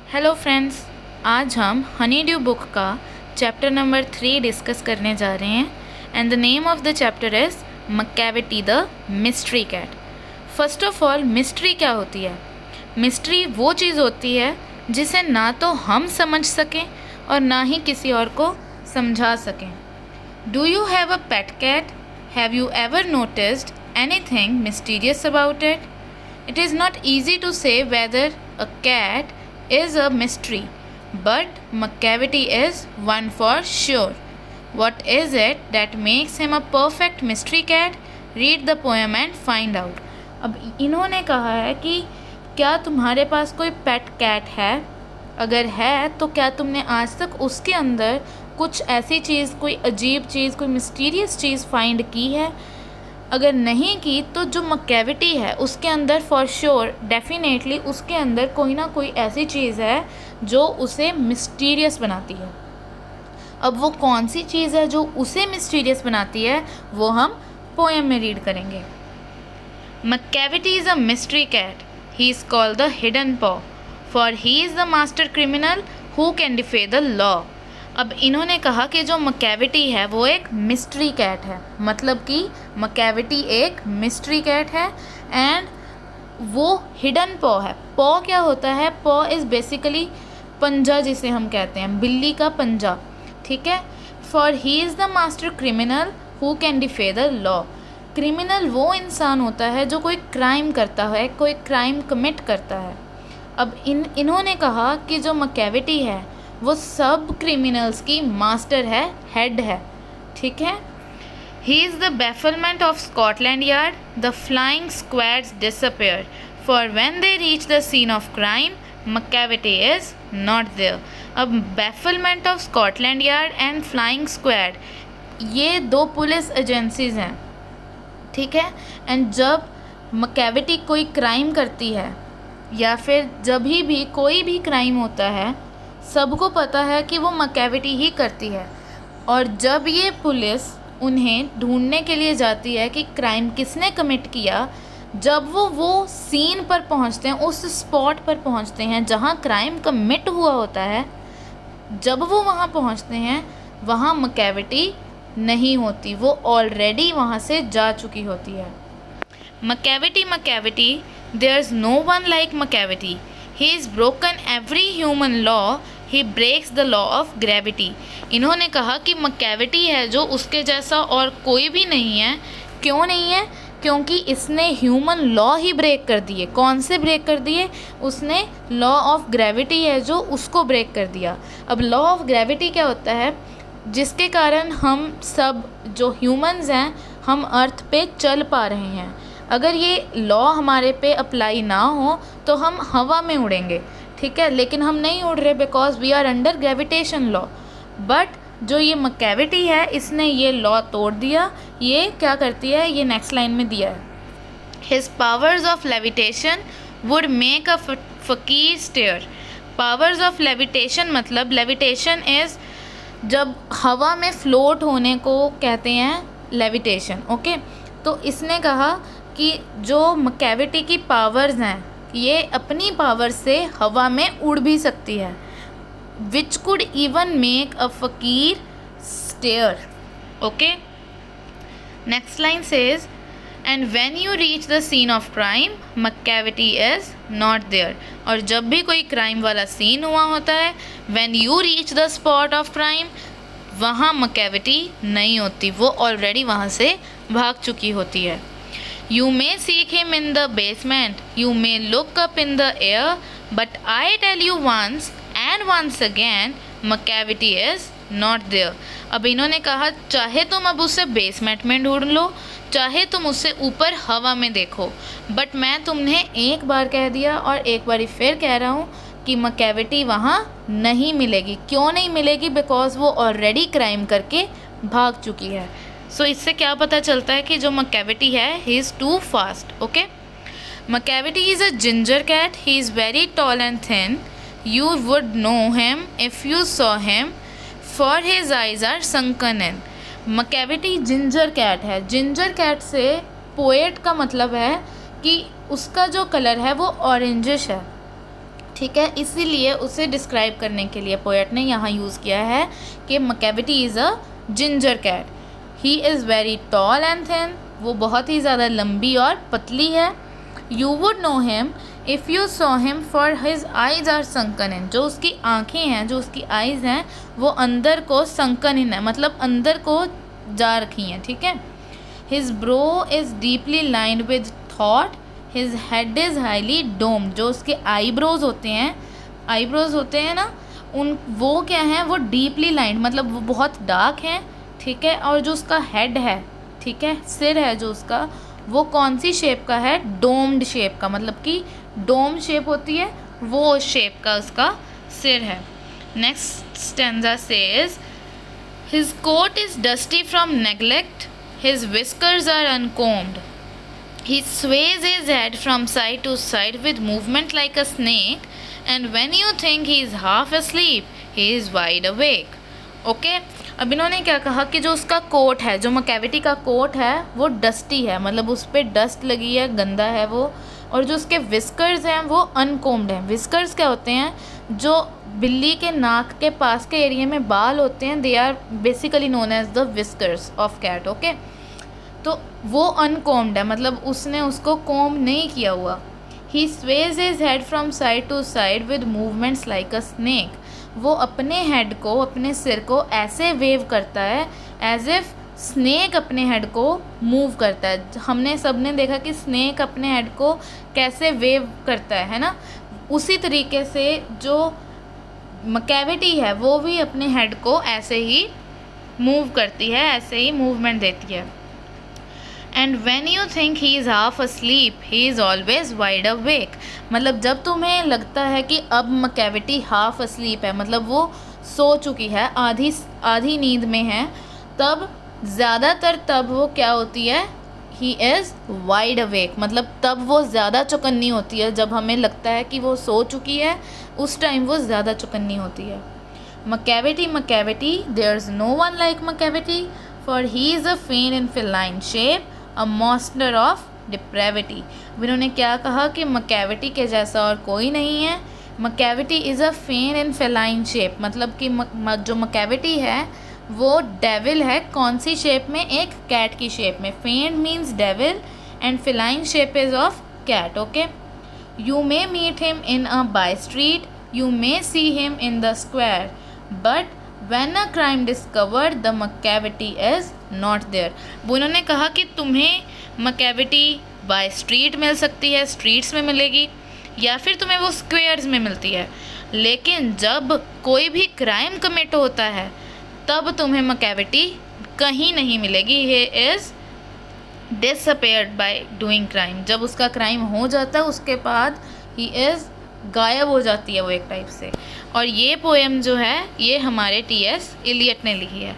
Hello friends, आज हम Honeydew book का चैप्टर नंबर 3 डिस्कस करने जा रहे हैं and the name of the chapter is Macavity the mystery cat. First of all, mystery क्या होती है? मिस्ट्री वो चीज़ होती है जिसे ना तो हम समझ सकें और ना ही किसी और को समझा सकें। Do you have a pet cat? Have you ever noticed anything mysterious about it? It is not easy to say whether a cat is a mystery, but McCavity is one for sure. What is it that makes him a perfect mystery cat? Read the poem and find out. अब इन्होंने कहा है कि क्या तुम्हारे पास कोई पेट cat है? अगर है तो क्या तुमने आज तक उसके अंदर कुछ ऐसी चीज़, कोई अजीब चीज़, कोई मिस्टीरियस चीज़ फाइंड की है? अगर नहीं की तो जो मकैविटी है उसके अंदर फॉर श्योर डेफिनेटली उसके अंदर कोई ना कोई ऐसी चीज़ है जो उसे मिस्टीरियस बनाती है। अब वो कौन सी चीज़ है जो उसे मिस्टीरियस बनाती है वो हम पोएम में रीड करेंगे। Macavity is a mystery cat, he is called the hidden paw, for he is the master criminal who can defy the law. अब इन्होंने कहा कि जो मकैविटी है वो एक मिस्ट्री कैट है, मतलब कि मकैविटी एक मिस्ट्री कैट है एंड वो हिडन पॉ है। पॉ क्या होता है? पॉ इज़ बेसिकली पंजा, जिसे हम कहते हैं बिल्ली का पंजा, ठीक है। For he is the master criminal who can defy the law. Criminal वो इंसान होता है जो कोई क्राइम करता है, कोई क्राइम कमिट करता है। अब इन्होंने कहा कि जो मकैविटी है वो सब क्रिमिनल्स की मास्टर है, हेड है, ठीक है। He is the bafflement of Scotland Yard, the flying squads disappear, for when they reach the scene of crime Macavity is not there. अब bafflement of Scotland Yard and flying squad, ये दो police agencies हैं, ठीक है। And जब मकैविटी कोई crime करती है या फिर जब भी कोई भी क्राइम होता है, सबको पता है कि वो मकैविटी ही करती है। और जब ये पुलिस उन्हें ढूंढने के लिए जाती है कि क्राइम किसने कमिट किया, जब वो सीन पर पहुंचते हैं, उस स्पॉट पर पहुंचते हैं जहां क्राइम कमिट हुआ होता है, जब वो वहां पहुंचते हैं वहां मकैविटी नहीं होती, वो ऑलरेडी वहां से जा चुकी होती है। Macavity, there is no one like Macavity, he is broken every human law, he breaks the law of gravity. इन्होंने कहा कि मकैविटी है जो उसके जैसा और कोई भी नहीं है। क्यों नहीं है? क्योंकि इसने ह्यूमन लॉ ही ब्रेक कर दिए। कौन से ब्रेक कर दिए? उसने लॉ ऑफ ग्रेविटी है जो उसको ब्रेक कर दिया। अब लॉ ऑफ ग्रेविटी क्या होता है? जिसके कारण हम सब जो ह्यूमंस हैं हम अर्थ पे चल पा रहे हैं। अगर ये लॉ हमारे पे अप्लाई ना हो तो हम हवा में उड़ेंगे, ठीक है, लेकिन हम नहीं उड़ रहे because we are under gravitation law. But जो ये मकैविटी है इसने ये लॉ तोड़ दिया। ये क्या करती है? ये नेक्स्ट लाइन में दिया है, his powers of levitation would make a fakir stair. Powers of levitation मतलब लेविटेशन इज़ जब हवा में फ्लोट होने को कहते हैं लेविटेशन, ओके। तो इसने कहा कि जो मकैविटी की पावर्स हैं ये अपनी पावर से हवा में उड़ भी सकती है, which could even make a fakir stare, okay. Next line says and when you reach the scene of crime Macavity is not there. और जब भी कोई क्राइम वाला सीन हुआ होता है, when you reach the spot of crime, वहाँ मकैविटी नहीं होती, वो ऑलरेडी वहाँ से भाग चुकी होती है। You may seek him in the basement, you may look up in the air, but I tell you once and once again, Macavity is not there. अब इन्होंने कहा चाहे तुम अब उसे बेसमेंट में ढूंढ लो, चाहे तुम उसे ऊपर हवा में देखो, बट मैं तुम्हें एक बार कह दिया और एक बार फिर कह रहा हूँ कि मकैविटी वहाँ नहीं मिलेगी। क्यों नहीं मिलेगी? बिकॉज वो ऑलरेडी क्राइम करके भाग चुकी है। सो इससे क्या पता चलता है कि जो मकैविटी है he is too fast, okay. Macavity is a ginger cat, he is very tall and thin, you would know him if you saw him, for his eyes are sunken in. Macavity ginger cat है। Ginger cat से poet का मतलब है कि उसका जो colour है वो ऑरेंजिश है, ठीक है, इसीलिए उसे डिस्क्राइब करने के लिए पोएट ने यहाँ यूज़ किया है कि Macavity is a ginger cat. He is very tall and thin, वो बहुत ही ज़्यादा लंबी और पतली है। You would know him if you saw him for his eyes are sunken in, जो उसकी आँखें हैं, जो उसकी आइज़ हैं, वो अंदर को संकन इन है, मतलब अंदर को जा रखी हैं। ठीक है। His bro is deeply lined with thought, his head is highly doomed, जो उसके आईब्रोज होते हैं ना, वो क्या हैं, वो डीपली लाइंड, मतलब वो बहुत डार्क हैं। ठीक है। और जो उसका हेड है, ठीक है, सिर है जो उसका, वो कौन सी शेप का है, डोम्ड शेप का, मतलब कि डोम शेप होती है वो शेप का उसका सिर है। Next stanza says his coat is dusty from neglect, his whiskers are uncombed, he sways his head from side to side with movement like a snake, and when you think he is half asleep, he is wide awake. Okay अब इन्होंने क्या कहा कि जो उसका coat है, जो मकैविटी का कोट है, वो डस्टी है, मतलब उस पर डस्ट लगी है, गंदा है वो। और जो उसके विस्कर्स हैं वो अनकोम्ड हैं। विस्कर्स क्या होते हैं, जो बिल्ली के नाक के पास के एरिया में बाल होते हैं, they are basically known as the whiskers of cat. Okay, तो वो अनकॉम्ड है, मतलब उसने उसको कॉम नहीं किया हुआ। He sways his head from side to side with movements like a snake, वो अपने हेड को, अपने सिर को ऐसे वेव करता है एज इफ़ स्नेक अपने हेड को मूव करता है। हमने सब ने देखा कि स्नेक अपने हेड को कैसे वेव करता है ना, उसी तरीके से जो मकैविटी है वो भी अपने हेड को ऐसे ही मूव करती है, ऐसे ही मूवमेंट देती है। And when you think he is half asleep he is always wide awake, मतलब जब तुम्हें लगता है कि अब मकैविटी हाफ अस्लीप है, मतलब वो सो चुकी है, आधी नींद में है, तब ज़्यादातर तब वो क्या होती है, ही इज़ वाइड अवेक, मतलब तब वो ज़्यादा चौकन्नी होती है। जब हमें लगता है कि वो सो चुकी है, उस टाइम वो ज़्यादा चौकन्नी होती है। Macavity Macavity there is no one like Macavity, for he is a fiend in feline shape, a monster of depravity. इन्होंने क्या कहा कि मकैविटी के जैसा और कोई नहीं है। Macavity is a fiend in feline shape, मतलब कि जो मकैविटी है वो डेविल है, कौन सी शेप में, एक कैट की शेप में। Fiend means devil and feline shape is of cat. Okay, you may meet him in a by street, you may see him in the square, but when a crime discovered the McCavity is not there। वो इन्होंने कहा कि तुम्हें मकैविटी bye street मिल सकती है, streets में मिलेगी, या फिर तुम्हें वो स्क्वेयर्स में मिलती है, लेकिन जब कोई भी क्राइम कमिट होता है तब तुम्हें मकैविटी कहीं नहीं मिलेगी। he is disappeared by doing crime, जब उसका क्राइम हो जाता है उसके बाद he is गायब हो जाती है वो एक टाइप से। और ये पोएम जो है ये हमारे टी.एस. इलियट ने लिखी है।